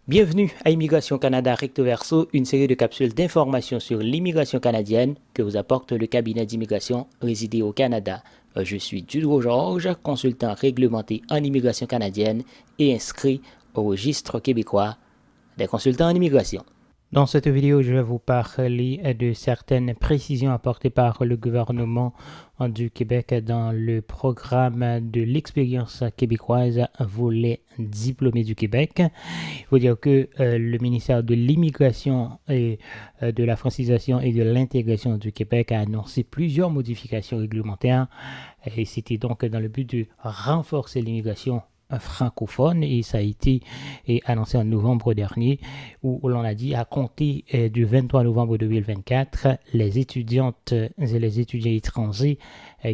Bienvenue à Immigration Canada Recto Verso, une série de capsules d'informations sur l'immigration canadienne que vous apporte le cabinet d'immigration résidé au Canada. Je suis Dudro Georges, consultant réglementé en immigration canadienne et inscrit au registre québécois des consultants en immigration. Dans cette vidéo, je vais vous parler de certaines précisions apportées par le gouvernement du Québec dans le programme de l'expérience québécoise volet diplômés du Québec. Il faut dire que le ministère de l'immigration et de la francisation et de l'intégration du Québec a annoncé plusieurs modifications réglementaires et c'était donc dans le but de renforcer l'immigration francophone et ça a été annoncé en novembre dernier où l'on a dit à compter du 23 novembre 2024 les étudiantes et les étudiants étrangers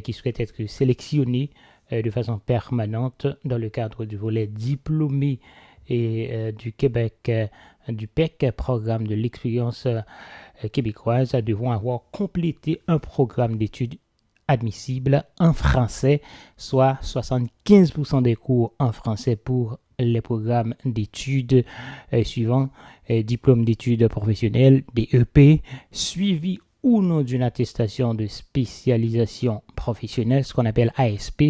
qui souhaitent être sélectionnés de façon permanente dans le cadre du volet diplômé et du Québec du PEC, programme de l'expérience québécoise, devront avoir complété un programme d'études admissible en français, soit 75% des cours en français pour les programmes d'études suivants, diplôme d'études professionnelles, DEP, suivi ou non d'une attestation de spécialisation professionnelle, ce qu'on appelle ASP,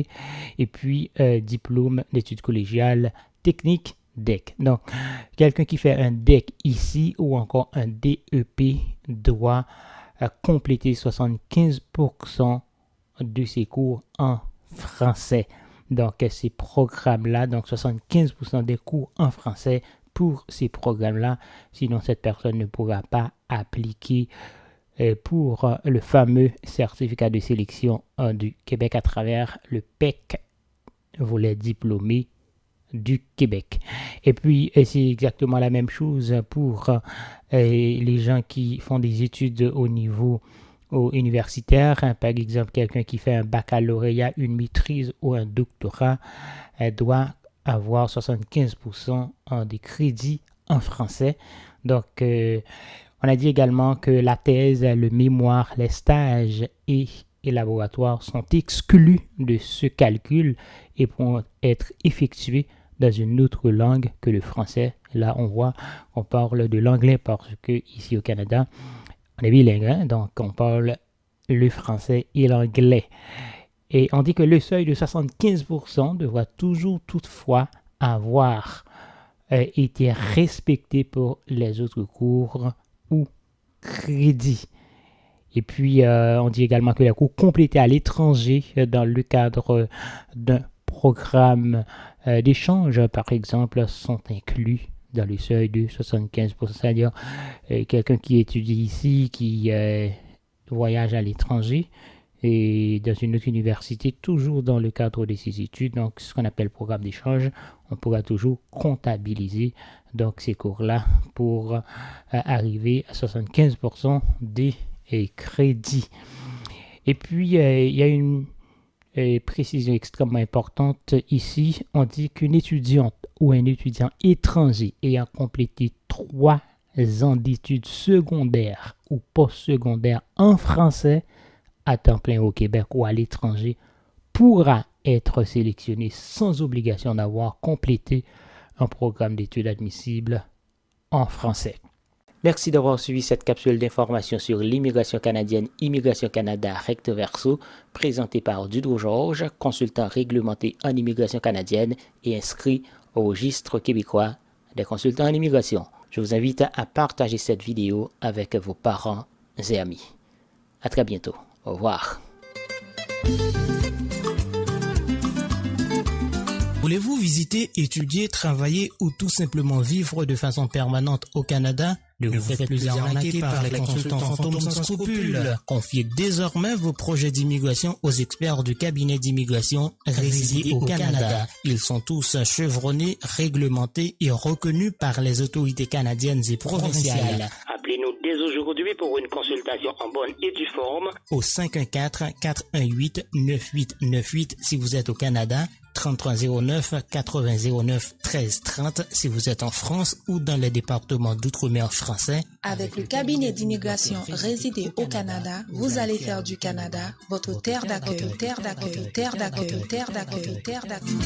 et puis diplôme d'études collégiales techniques, DEC. Donc, quelqu'un qui fait un DEC ici ou encore un DEP doit compléter 75% de ses cours en français. Donc, ces programmes-là, donc 75% des cours en français pour ces programmes-là, sinon cette personne ne pourra pas appliquer pour le fameux certificat de sélection du Québec à travers le PEC, volet diplômé du Québec. Et puis, c'est exactement la même chose pour les gens qui font des études au niveau universitaire. Par exemple, quelqu'un qui fait un baccalauréat, une maîtrise ou un doctorat doit avoir 75% des crédits en français. Donc, on a dit également que la thèse, le mémoire, les stages et laboratoires sont exclus de ce calcul et pourront être effectués dans une autre langue que le français. Là, on parle de l'anglais parce que ici au Canada, on est bilingue, hein? Donc on parle le français et l'anglais. Et on dit que le seuil de 75% devra toujours toutefois avoir été respecté pour les autres cours ou crédits. Et puis, on dit également que les cours complétés à l'étranger dans le cadre d'un programme d'échange, par exemple, sont inclus dans le seuil de 75%, c'est-à-dire quelqu'un qui étudie ici, qui voyage à l'étranger et dans une autre université, toujours dans le cadre de ses études, donc ce qu'on appelle programme d'échange, on pourra toujours comptabiliser donc ces cours-là pour arriver à 75% des crédits. Et puis, il y a une précision extrêmement importante ici. On dit qu'une étudiante ou un étudiant étranger ayant complété 3 ans d'études secondaires ou postsecondaires en français à temps plein au Québec ou à l'étranger pourra être sélectionné sans obligation d'avoir complété un programme d'études admissible en français. Merci d'avoir suivi cette capsule d'information sur l'immigration canadienne, Immigration Canada Recto Verso, présentée par Dudro Georges, consultant réglementé en immigration canadienne et inscrit au registre québécois des consultants en immigration. Je vous invite à partager cette vidéo avec vos parents et amis. À très bientôt. Au revoir. Voulez-vous visiter, étudier, travailler ou tout simplement vivre de façon permanente au Canada? Ne vous faites plus arnaquer par les consultants fantômes sans scrupules. Confiez désormais vos projets d'immigration aux experts du cabinet d'immigration résidé au Canada. Ils sont tous chevronnés, réglementés et reconnus par les autorités canadiennes et provinciales. Appelez-nous dès aujourd'hui pour une consultation en bonne et due forme au 514-418-9898 si vous êtes au Canada, 3309 8009 1330 si vous êtes en France ou dans les départements d'outre-mer français. Avec le cabinet d'immigration résidé au Canada, vous allez faire du Canada votre terre d'accueil, terre d'accueil, terre d'accueil, terre d'accueil, terre d'accueil.